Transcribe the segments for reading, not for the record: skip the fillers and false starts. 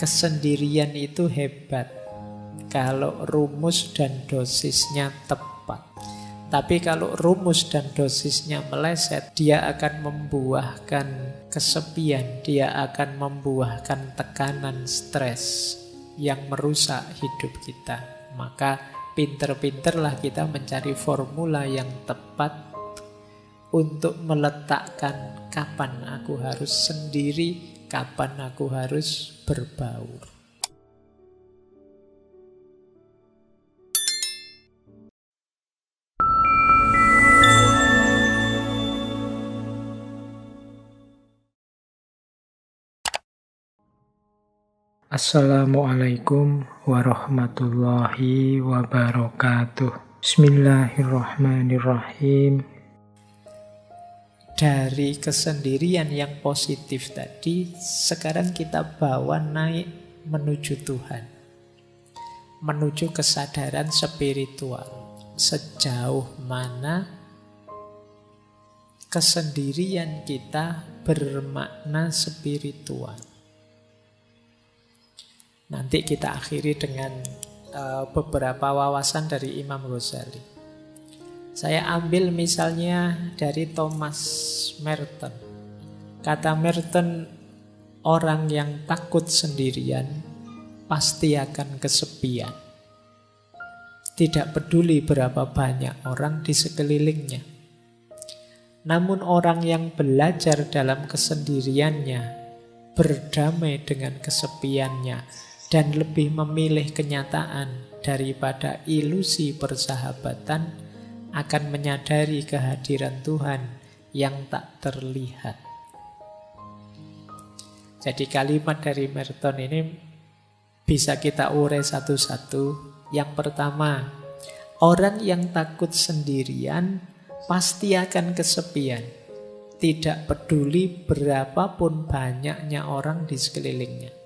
Kesendirian itu hebat kalau rumus dan dosisnya tepat. Tapi kalau rumus dan dosisnya meleset, dia akan membuahkan kesepian, dia akan membuahkan tekanan, stres yang merusak hidup kita. Maka pinter-pinterlah kita mencari formula yang tepat untuk meletakkan kapan aku harus sendiri, kapan aku harus berbaur. Assalamualaikum warahmatullahi wabarakatuh. Bismillahirrahmanirrahim. Dari kesendirian yang positif tadi, sekarang kita bawa naik menuju Tuhan. Menuju kesadaran spiritual. Sejauh mana kesendirian kita bermakna spiritual. Nanti kita akhiri dengan beberapa wawasan dari Imam Ghazali. Saya ambil misalnya dari Thomas Merton. Kata Merton, orang yang takut sendirian pasti akan kesepian. Tidak peduli berapa banyak orang di sekelilingnya. Namun orang yang belajar dalam kesendiriannya, berdamai dengan kesepiannya, dan lebih memilih kenyataan daripada ilusi persahabatan, akan menyadari kehadiran Tuhan yang tak terlihat. Jadi kalimat dari Merton ini bisa kita urai satu-satu. Yang pertama, orang yang takut sendirian pasti akan kesepian. Tidak peduli berapapun banyaknya orang di sekelilingnya.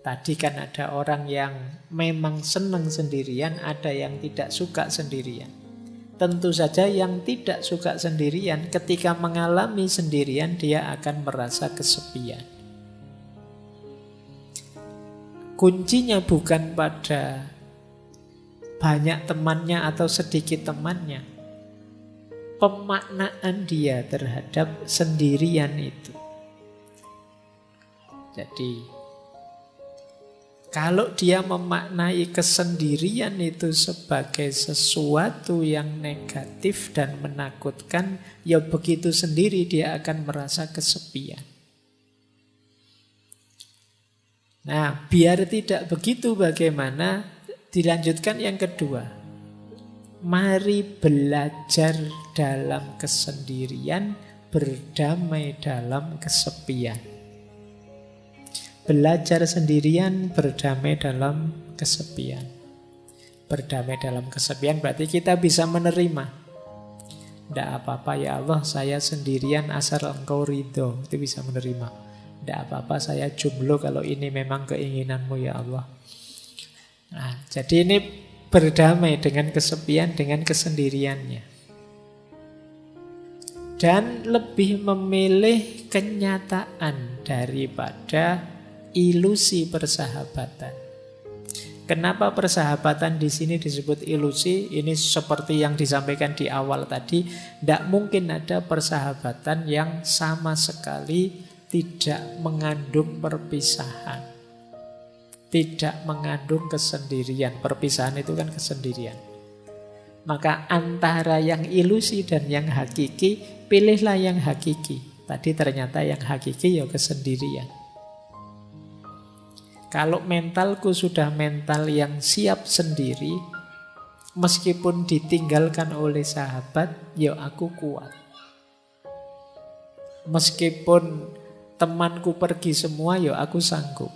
Tadi kan ada orang yang memang senang sendirian, ada yang tidak suka sendirian. Tentu saja yang tidak suka sendirian, ketika mengalami sendirian, dia akan merasa kesepian. Kuncinya bukan pada banyak temannya atau sedikit temannya. Pemaknaan dia terhadap sendirian itu. Jadi, kalau dia memaknai kesendirian itu sebagai sesuatu yang negatif dan menakutkan, ya begitu sendiri dia akan merasa kesepian. Nah, biar tidak begitu bagaimana? Dilanjutkan yang kedua. Mari belajar dalam kesendirian, berdamai dalam kesepian. Belajar sendirian, berdamai dalam kesepian. Berdamai dalam kesepian berarti kita bisa menerima. Tidak apa-apa ya Allah, saya sendirian asal Engkau ridho. Itu bisa menerima. Tidak apa-apa saya jomblo kalau ini memang keinginanmu ya Allah. Nah, jadi ini berdamai dengan kesepian, dengan kesendiriannya. Dan lebih memilih kenyataan daripada ilusi persahabatan. Kenapa persahabatan di sini disebut ilusi? Ini seperti yang disampaikan di awal tadi, tidak mungkin ada persahabatan yang sama sekali tidak mengandung perpisahan, tidak mengandung kesendirian. Perpisahan itu kan kesendirian. Maka antara yang ilusi dan yang hakiki, pilihlah yang hakiki. Tadi ternyata yang hakiki ya kesendirian. Kalau mentalku sudah mental yang siap sendiri, meskipun ditinggalkan oleh sahabat, ya aku kuat. Meskipun temanku pergi semua, ya aku sanggup.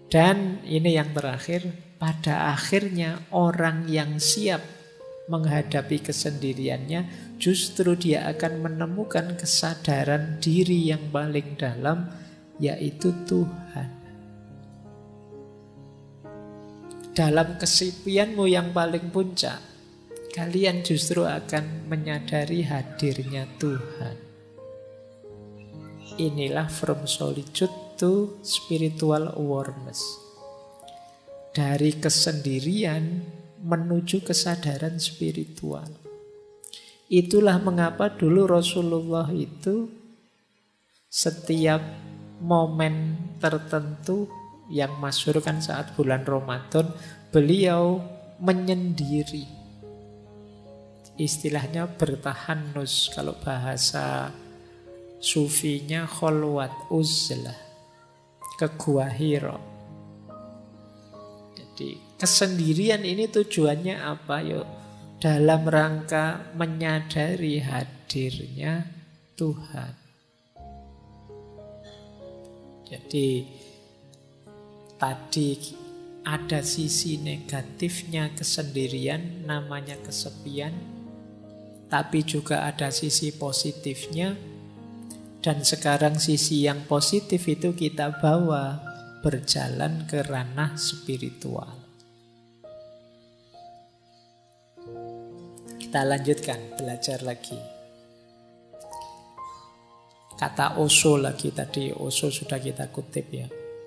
Dan ini yang terakhir, pada akhirnya orang yang siap menghadapi kesendiriannya, justru dia akan menemukan kesadaran diri yang paling dalam, yaitu Tuhan. Dalam kesepianmu yang paling puncak, kalian justru akan menyadari hadirnya Tuhan. Inilah from solitude to spiritual awareness. Dari kesendirian menuju kesadaran spiritual. Itulah mengapa dulu Rasulullah itu setiap momen tertentu yang masyhur kan saat bulan Ramadan, beliau menyendiri. Istilahnya bertahanus, kalau bahasa sufinya kholwat uzlah, ke Gua Hira. Jadi kesendirian ini tujuannya apa? Yuk, dalam rangka menyadari hadirnya Tuhan. Jadi tadi ada sisi negatifnya kesendirian, namanya kesepian. Tapi juga ada sisi positifnya. Dan sekarang sisi yang positif itu kita bawa berjalan ke ranah spiritual. Kita lanjutkan, belajar lagi. Kata Osho lagi tadi, Osho sudah kita kutip ya.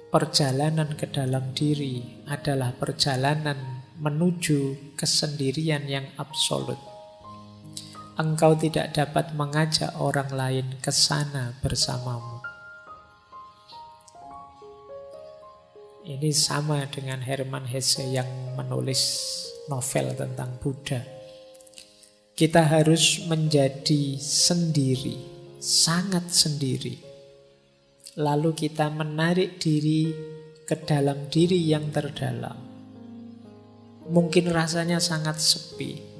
Perjalanan ke dalam diri adalah perjalanan menuju kesendirian yang absolut. Engkau tidak dapat mengajak orang lain ke sana bersamamu. Ini sama dengan Hermann Hesse yang menulis novel tentang Buddha. Kita harus menjadi sendiri, sangat sendiri. Lalu kita menarik diri ke dalam diri yang terdalam. Mungkin rasanya sangat sepi.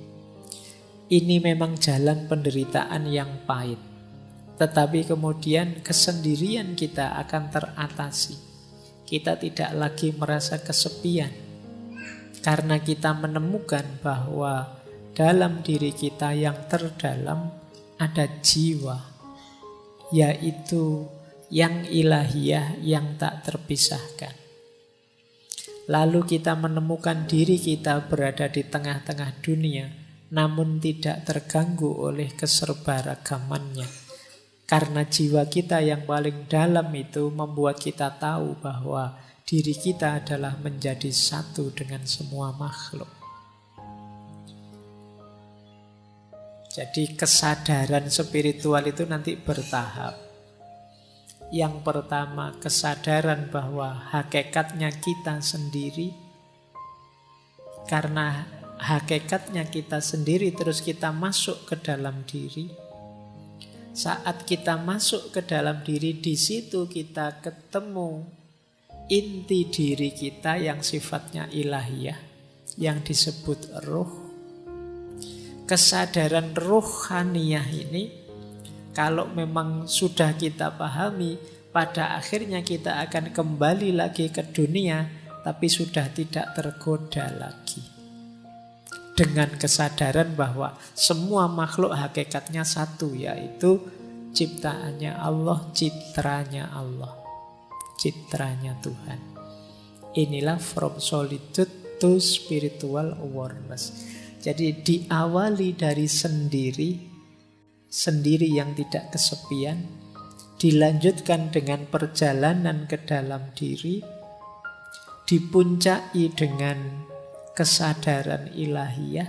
Ini memang jalan penderitaan yang pahit. Tetapi kemudian kesendirian kita akan teratasi. Kita tidak lagi merasa kesepian. Karena kita menemukan bahwa dalam diri kita yang terdalam ada jiwa. Yaitu yang ilahiyah yang tak terpisahkan. Lalu kita menemukan diri kita berada di tengah-tengah dunia, namun tidak terganggu oleh keserbaragamannya. Karena jiwa kita yang paling dalam itu membuat kita tahu bahwa diri kita adalah menjadi satu dengan semua makhluk. Jadi kesadaran spiritual itu nanti bertahap. Yang pertama, kesadaran bahwa hakikatnya kita sendiri. Karena hakikatnya kita sendiri, terus kita masuk ke dalam diri. Saat kita masuk ke dalam diri, di situ kita ketemu inti diri kita yang sifatnya ilahiyah, yang disebut ruh. Kesadaran ruhaniyah ini, kalau memang sudah kita pahami, pada akhirnya kita akan kembali lagi ke dunia, tapi sudah tidak tergoda lagi. Dengan kesadaran bahwa semua makhluk hakikatnya satu, yaitu ciptaannya Allah, citranya Allah, citranya Tuhan. Inilah from solitude to spiritual awareness. Jadi diawali dari sendiri yang tidak kesepian, dilanjutkan dengan perjalanan ke dalam diri, dipuncai dengan kesadaran ilahiyah,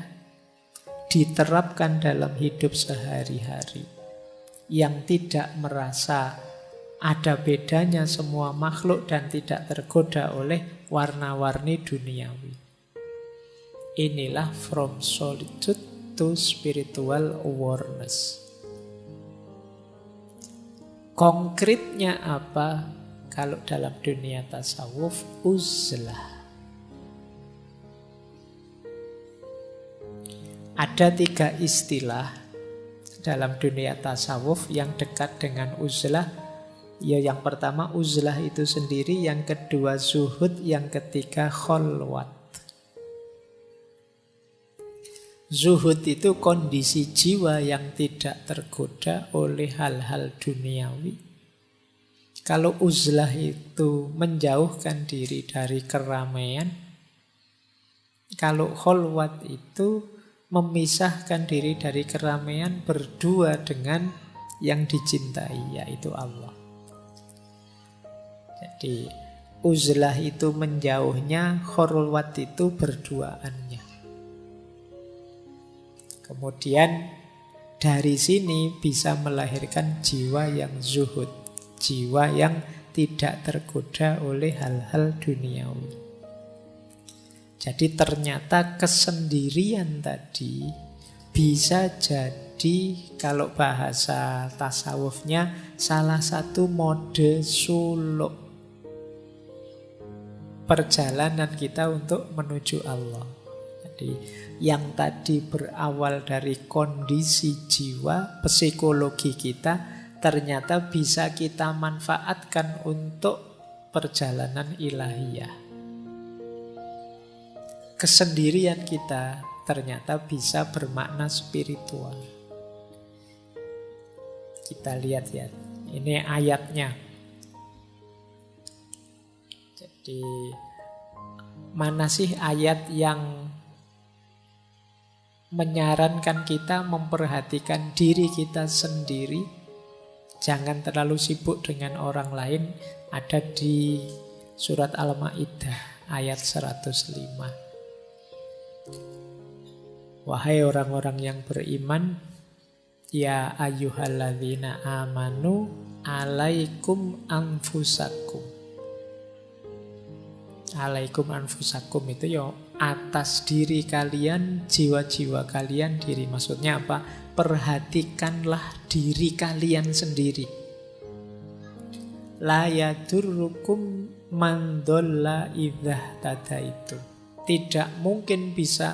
diterapkan dalam hidup sehari-hari, yang tidak merasa ada bedanya semua makhluk dan tidak tergoda oleh warna-warni duniawi. Inilah from solitude to spiritual awareness. Konkretnya apa kalau dalam dunia tasawuf? Uzlah. Ada 3 istilah dalam dunia tasawuf yang dekat dengan uzlah. Ya, yang pertama uzlah itu sendiri, yang kedua zuhud, yang ketiga kholwat. Zuhud itu kondisi jiwa yang tidak tergoda oleh hal-hal duniawi. Kalau uzlah itu menjauhkan diri dari keramaian. Kalau kholwat itu memisahkan diri dari keramaian, berdua dengan yang dicintai, yaitu Allah. Jadi uzlah itu menjauhnya, khulwat itu berduaannya. Kemudian dari sini bisa melahirkan jiwa yang zuhud, jiwa yang tidak tergoda oleh hal-hal duniawi. Jadi ternyata kesendirian tadi bisa jadi, kalau bahasa tasawufnya, salah satu mode suluk perjalanan kita untuk menuju Allah. Jadi yang tadi berawal dari kondisi jiwa, psikologi kita, ternyata bisa kita manfaatkan untuk perjalanan ilahiyah. Kesendirian kita ternyata bisa bermakna spiritual. Kita lihat ya, ini ayatnya. Jadi mana sih ayat yang menyarankan kita memperhatikan diri kita sendiri, jangan terlalu sibuk dengan orang lain? Ada di surat Al-Maidah ayat 105. Wahai orang-orang yang beriman, ya ayyuhalladzina amanu alaikum anfusakum. Alaikum anfusakum itu ya atas diri kalian, jiwa-jiwa kalian diri. Maksudnya apa? Perhatikanlah diri kalian sendiri. La yadurrukum man dhalla idza tadaitu. Tidak mungkin bisa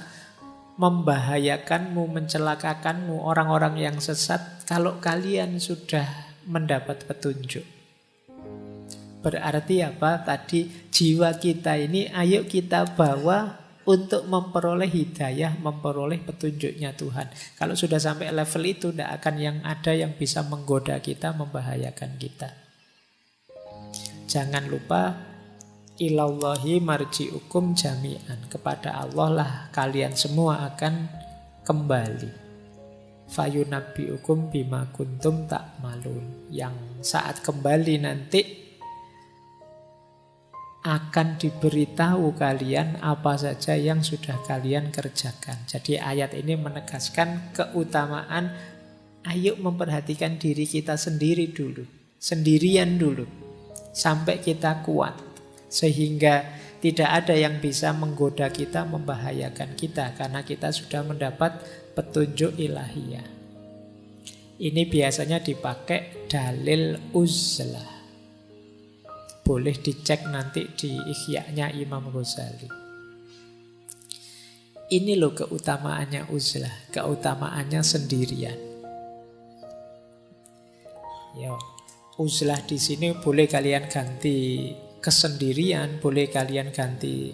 membahayakanmu, mencelakakanmu orang-orang yang sesat kalau kalian sudah mendapat petunjuk. Berarti apa? Tadi jiwa kita ini ayo kita bawa untuk memperoleh hidayah, memperoleh petunjuknya Tuhan. Kalau sudah sampai level itu, tidak akan yang ada yang bisa menggoda kita, membahayakan kita. Jangan lupa, ilallahi marji'ukum jami'an. Kepada Allah lah kalian semua akan kembali. Fayunabbi'ukum bima kuntum ta'malun. Yang saat kembali nanti akan diberitahu kalian apa saja yang sudah kalian kerjakan. Jadi ayat ini menegaskan keutamaan ayo memperhatikan diri kita sendiri dulu, sendirian dulu, sampai kita kuat. Sehingga tidak ada yang bisa menggoda kita, membahayakan kita, karena kita sudah mendapat petunjuk ilahiyah. Ini biasanya dipakai dalil uzlah. Boleh dicek nanti di Ihya-nya Imam Ghazali. Ini loh keutamaannya uzlah, keutamaannya sendirian. Yo, uzlah di sini boleh kalian ganti kesendirian, boleh kalian ganti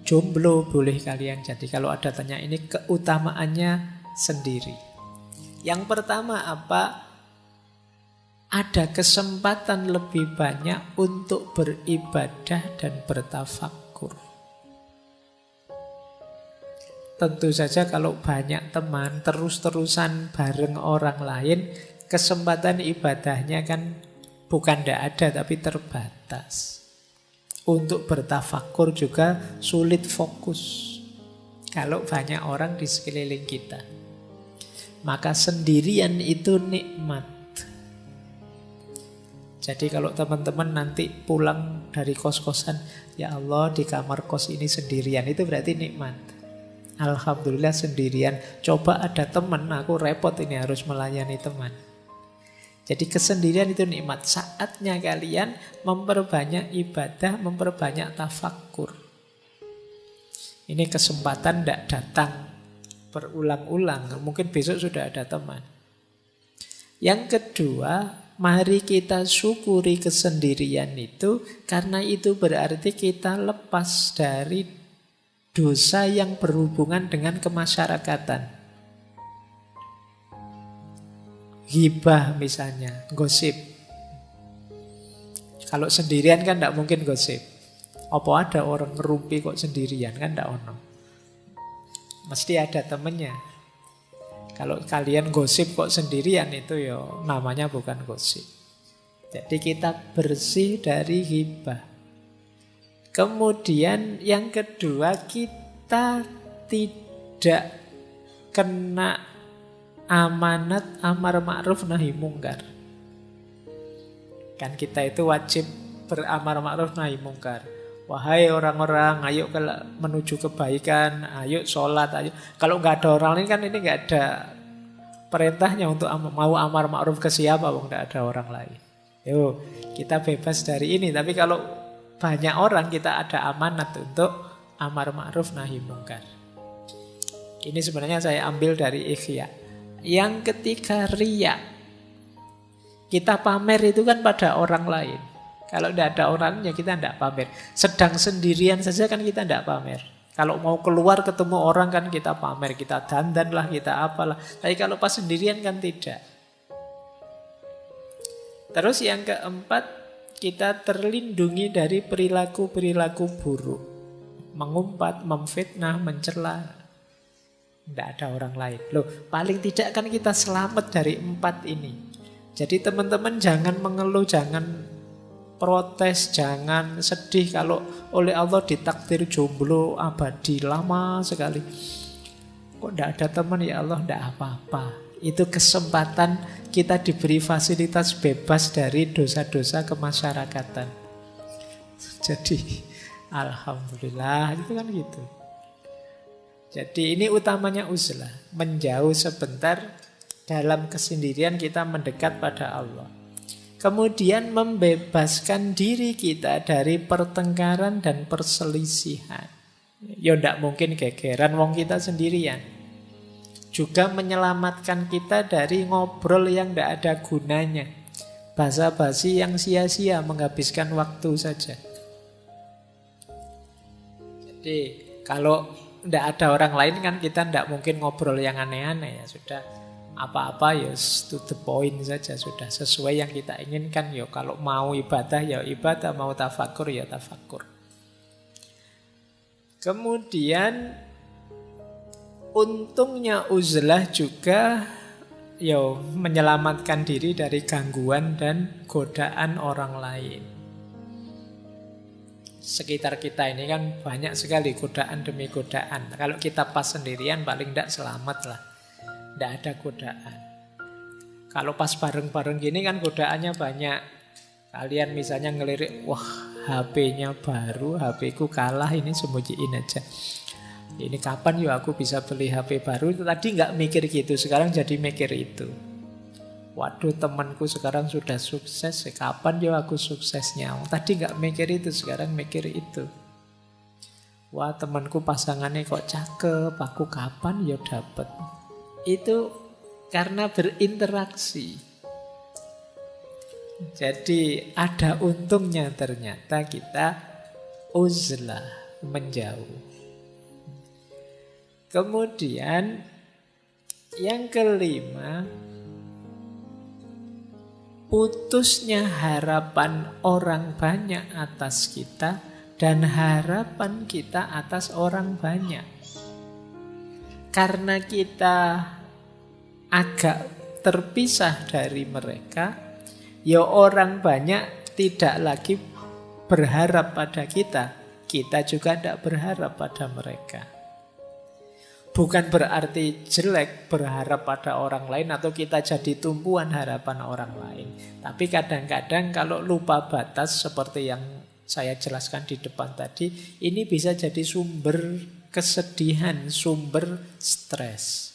jomblo, boleh kalian. Jadi kalau ada tanya ini keutamaannya sendiri. Yang pertama apa? Ada kesempatan lebih banyak untuk beribadah dan bertafakkur. Tentu saja kalau banyak teman terus-terusan bareng orang lain, kesempatan ibadahnya kan bukan tidak ada tapi terbatas. Untuk bertafakkur juga sulit fokus kalau banyak orang di sekeliling kita. Maka sendirian itu nikmat. Jadi kalau teman-teman nanti pulang dari kos-kosan, ya Allah di kamar kos ini sendirian, itu berarti nikmat. Alhamdulillah sendirian. Coba ada teman, aku repot ini harus melayani teman. Jadi kesendirian itu nikmat. Saatnya kalian memperbanyak ibadah, memperbanyak tafakkur. Ini kesempatan tidak datang berulang-ulang. Mungkin besok sudah ada teman. Yang kedua, mari kita syukuri kesendirian itu, karena itu berarti kita lepas dari dosa yang berhubungan dengan kemasyarakatan. Ghibah misalnya, gosip. Kalau sendirian kan tidak mungkin gosip. Apa ada orang ngerumpi kok sendirian? Kan tidak ono. Mesti ada temennya. Kalau kalian gosip kok sendirian itu ya namanya bukan gosip. Jadi kita bersih dari ghibah. Kemudian yang kedua, kita tidak kena amanat amar ma'ruf nahi mungkar. Kan kita itu wajib beramar ma'ruf nahi mungkar. Wahai orang-orang, ayo menuju kebaikan, ayo sholat, ayo. Kalau nggak ada orang lain kan ini nggak ada perintahnya untuk mau amar ma'ruf ke siapa, wong nggak ada orang lain. Yo, kita bebas dari ini. Tapi kalau banyak orang, kita ada amanat untuk amar ma'ruf nahi mungkar. Ini sebenarnya saya ambil dari Ikhya. Yang ketiga, riya. Kita pamer itu kan pada orang lain. Kalau tidak ada orangnya kita tidak pamer. Sedang sendirian saja kan kita tidak pamer. Kalau mau keluar ketemu orang kan kita pamer. Kita dandan lah, kita apalah. Tapi kalau pas sendirian kan tidak. Terus yang keempat, kita terlindungi dari perilaku-perilaku buruk. Mengumpat, memfitnah, mencela. Tidak ada orang lain. Loh, paling tidak kan kita selamat dari 4 ini. Jadi teman-teman jangan mengeluh, jangan protes, jangan sedih kalau oleh Allah ditakdir jomblo abadi lama sekali. Kok tidak ada teman, ya Allah, tidak apa-apa. Itu kesempatan kita diberi fasilitas bebas dari dosa-dosa kemasyarakatan. Jadi alhamdulillah, itu kan gitu. Jadi ini utamanya uzlah, menjauh sebentar, dalam kesendirian kita mendekat pada Allah. Kemudian membebaskan diri kita dari pertengkaran dan perselisihan. Ya tidak mungkin gegeran wong kita sendirian. Juga menyelamatkan kita dari ngobrol yang tidak ada gunanya. Basa-basi yang sia-sia, menghabiskan waktu saja. Jadi kalau tidak ada orang lain kan kita tidak mungkin ngobrol yang aneh-aneh ya. Sudah apa-apa ya to the point saja, sudah sesuai yang kita inginkan. Ya kalau mau ibadah ya ibadah, mau tafakur ya tafakur. Kemudian untungnya uzlah juga ya menyelamatkan diri dari gangguan dan godaan orang lain. Sekitar kita ini kan banyak sekali godaan demi godaan. Kalau kita pas sendirian paling tidak selamat lah. Tidak ada godaan. Kalau pas bareng-bareng gini kan godaannya banyak. Kalian misalnya ngelirik, wah HP-nya baru, HP-ku kalah, ini sembunyiin aja. Ini kapan ya aku bisa beli HP baru? Tadi nggak mikir gitu, sekarang jadi mikir itu. Waduh, temanku sekarang sudah sukses, kapan ya aku suksesnya? Tadi nggak mikir itu, sekarang mikir itu. Wah, temanku pasangannya kok cakep, aku kapan ya dapet? Itu karena berinteraksi. Jadi ada untungnya ternyata kita uzlah, menjauh. Kemudian yang kelima, putusnya harapan orang banyak atas kita dan harapan kita atas orang banyak. Karena kita agak terpisah dari mereka, ya orang banyak tidak lagi berharap pada kita. Kita juga tidak berharap pada mereka. Bukan berarti jelek berharap pada orang lain atau kita jadi tumpuan harapan orang lain. Tapi kadang-kadang kalau lupa batas seperti yang saya jelaskan di depan tadi, ini bisa jadi sumber kesedihan, sumber stres.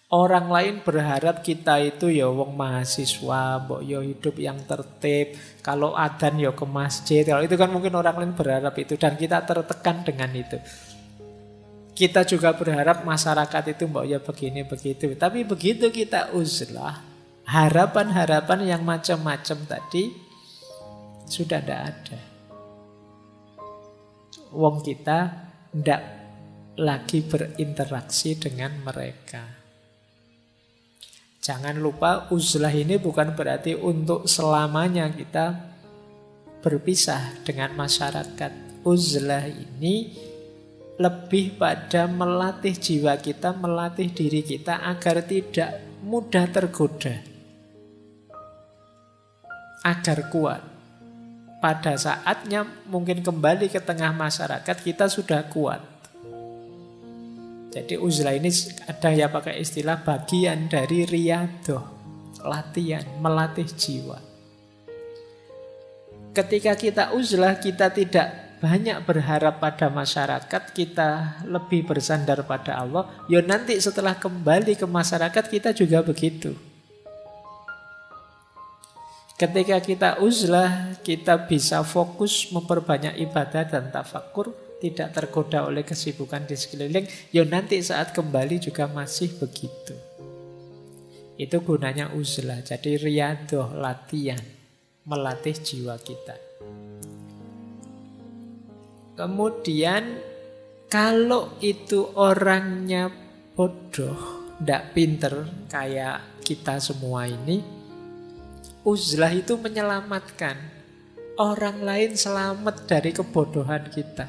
Orang lain berharap kita itu ya wong mahasiswa, mbok yo hidup yang tertib. Kalau adzan ya ke masjid. Kalau itu kan mungkin orang lain berharap itu dan kita tertekan dengan itu. Kita juga berharap masyarakat itu mbok ya begini begitu. Tapi begitu kita uzlah, harapan-harapan yang macam-macam tadi sudah tidak ada. Wong kita tidak lagi berinteraksi dengan mereka. Jangan lupa uzlah ini bukan berarti untuk selamanya kita berpisah dengan masyarakat. Uzlah ini lebih pada melatih jiwa kita, melatih diri kita agar tidak mudah tergoda. agar kuat. Pada saatnya mungkin kembali ke tengah masyarakat kita sudah kuat. Jadi uzlah ini ada yang pakai istilah bagian dari riyadoh, latihan, melatih jiwa. Ketika kita uzlah, kita tidak banyak berharap pada masyarakat, kita lebih bersandar pada Allah. Ya nanti setelah kembali ke masyarakat kita juga begitu. Ketika kita uzlah, kita bisa fokus memperbanyak ibadah dan tafakur, tidak tergoda oleh kesibukan di sekeliling. Ya nanti saat kembali juga masih begitu. Itu gunanya uzlah. Jadi riyadoh, latihan, melatih jiwa kita. Kemudian kalau itu orangnya bodoh, tidak pinter kayak kita semua ini, uzlah itu menyelamatkan orang lain selamat dari kebodohan kita.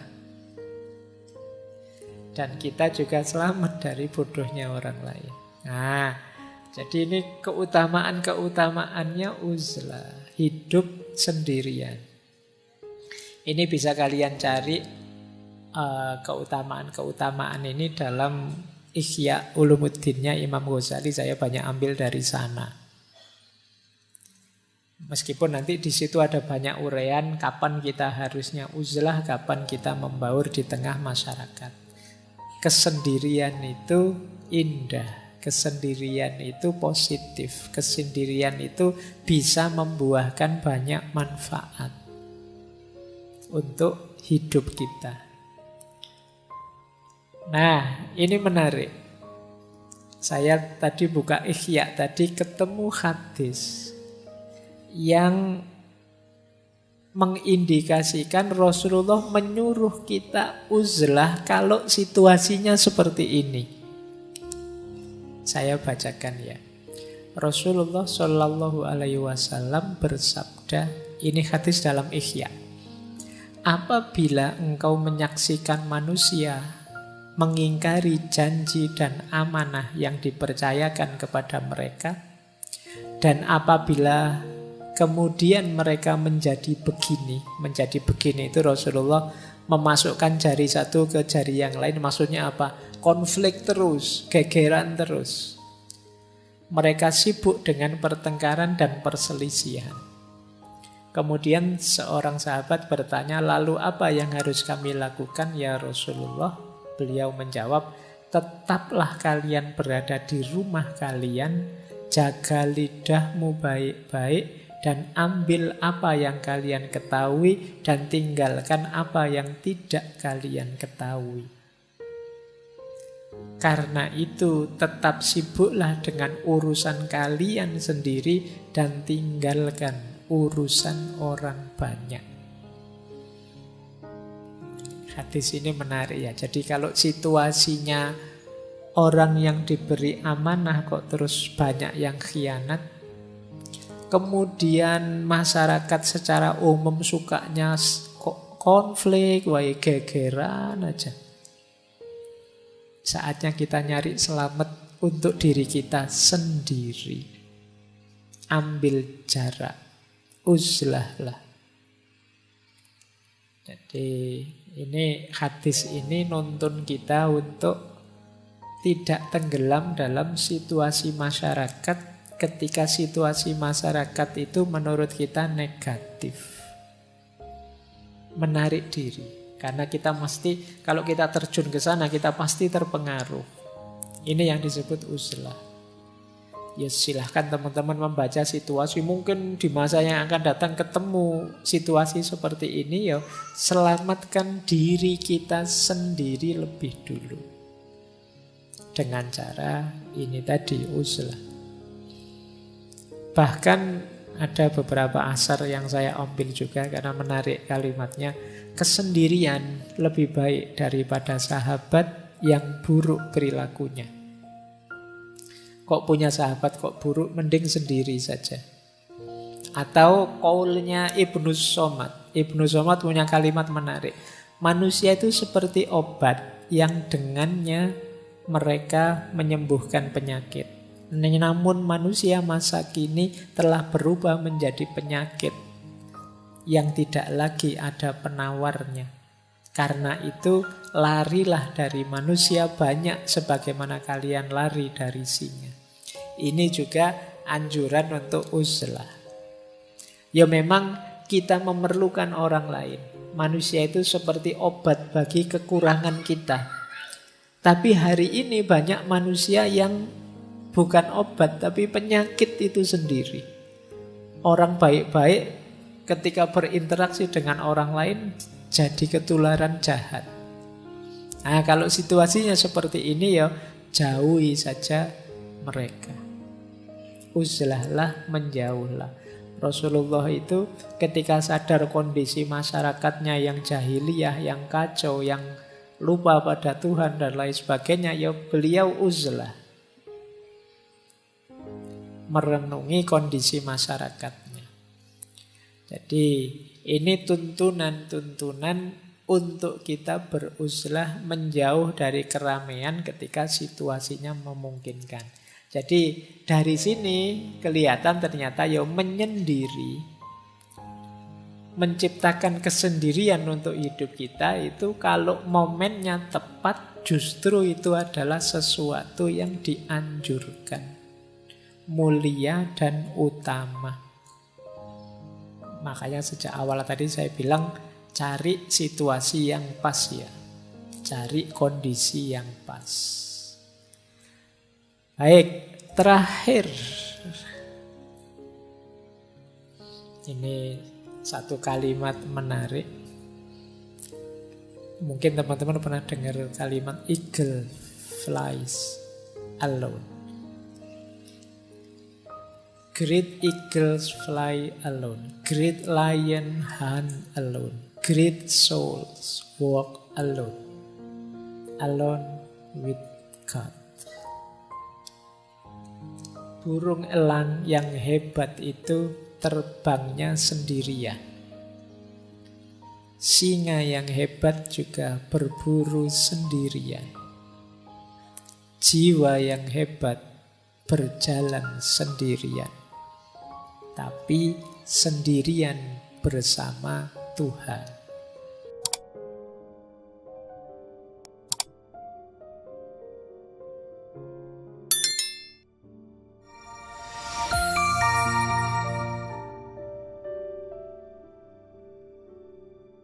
Dan kita juga selamat dari bodohnya orang lain. Nah, jadi ini keutamaan-keutamaannya uzlah. Hidup sendirian. Ini bisa kalian cari keutamaan-keutamaan ini dalam Ihya Ulumuddinnya Imam Ghazali. Saya banyak ambil dari sana. Meskipun nanti di situ ada banyak uraian kapan kita harusnya uzlah, kapan kita membaur di tengah masyarakat. Kesendirian itu indah, kesendirian itu positif, kesendirian itu bisa membuahkan banyak manfaat untuk hidup kita. Nah, ini menarik. Saya tadi buka Ihya, tadi ketemu hadis yang mengindikasikan Rasulullah menyuruh kita uzlah kalau situasinya seperti ini. Saya bacakan ya. Rasulullah Shallallahu Alaihi Wasallam bersabda, ini hadis dalam Ihya. Apabila engkau menyaksikan manusia mengingkari janji dan amanah yang dipercayakan kepada mereka, dan apabila kemudian mereka menjadi begini itu Rasulullah memasukkan jari satu ke jari yang lain. Maksudnya apa? Konflik terus, gegeran terus. Mereka sibuk dengan pertengkaran dan perselisihan. Kemudian seorang sahabat bertanya, lalu apa yang harus kami lakukan ya Rasulullah? Beliau menjawab, tetaplah kalian berada di rumah kalian, jaga lidahmu baik-baik, dan ambil apa yang kalian ketahui dan tinggalkan apa yang tidak kalian ketahui. Karena itu tetap sibuklah dengan urusan kalian sendiri dan tinggalkan urusan orang banyak. Hadis ini menarik ya. Jadi kalau situasinya orang yang diberi amanah kok terus banyak yang khianat, kemudian masyarakat secara umum sukanya kok konflik, gegeran aja. Saatnya kita nyari selamat untuk diri kita sendiri. Ambil jarak, uzlahlah. Jadi ini hadis ini nuntun kita untuk tidak tenggelam dalam situasi masyarakat ketika situasi masyarakat itu menurut kita negatif. Menarik diri. Karena kita mesti, kalau kita terjun ke sana, kita pasti terpengaruh. Ini yang disebut uzlah. Ya silahkan teman-teman membaca situasi. Mungkin di masa yang akan datang ketemu situasi seperti ini, ya selamatkan diri kita sendiri lebih dulu. Dengan cara ini tadi, uzlah. Bahkan ada beberapa asar yang saya ambil juga karena menarik kalimatnya. Kesendirian lebih baik daripada sahabat yang buruk perilakunya. Kok punya sahabat kok buruk, mending sendiri saja. Atau qaulnya Ibnu Somad. Ibnu Somad punya kalimat menarik. Manusia itu seperti obat yang dengannya mereka menyembuhkan penyakit. Namun manusia masa kini telah berubah menjadi penyakit yang tidak lagi ada penawarnya. Karena itu larilah dari manusia banyak sebagaimana kalian lari dari singa. Ini juga anjuran untuk uzlah. Ya memang kita memerlukan orang lain. Manusia itu seperti obat bagi kekurangan kita. Tapi hari ini banyak manusia yang bukan obat tapi penyakit itu sendiri. Orang baik-baik ketika berinteraksi dengan orang lain jadi ketularan jahat. Nah, kalau situasinya seperti ini ya jauhi saja mereka. Uzlahlah, menjauhlah. Rasulullah itu ketika sadar kondisi masyarakatnya yang jahiliyah, yang kacau, yang lupa pada Tuhan dan lain sebagainya, ya beliau uzlah. Merenungi kondisi masyarakatnya. Jadi ini tuntunan-tuntunan untuk kita beruzlah, menjauh dari keramaian ketika situasinya memungkinkan. Jadi dari sini kelihatan ternyata ya menyendiri, menciptakan kesendirian untuk hidup kita itu kalau momennya tepat justru itu adalah sesuatu yang dianjurkan, mulia dan utama. Makanya sejak awal tadi saya bilang cari situasi yang pas ya. Cari kondisi yang pas. Baik, terakhir. Ini satu kalimat menarik. Mungkin teman-teman pernah dengar kalimat eagle flies alone. Great eagles fly alone. Great lion hunt alone. Great souls walk alone. Alone with God. Burung elang yang hebat itu terbangnya sendirian. Singa yang hebat juga berburu sendirian. Jiwa yang hebat berjalan sendirian. Tapi sendirian bersama Tuhan.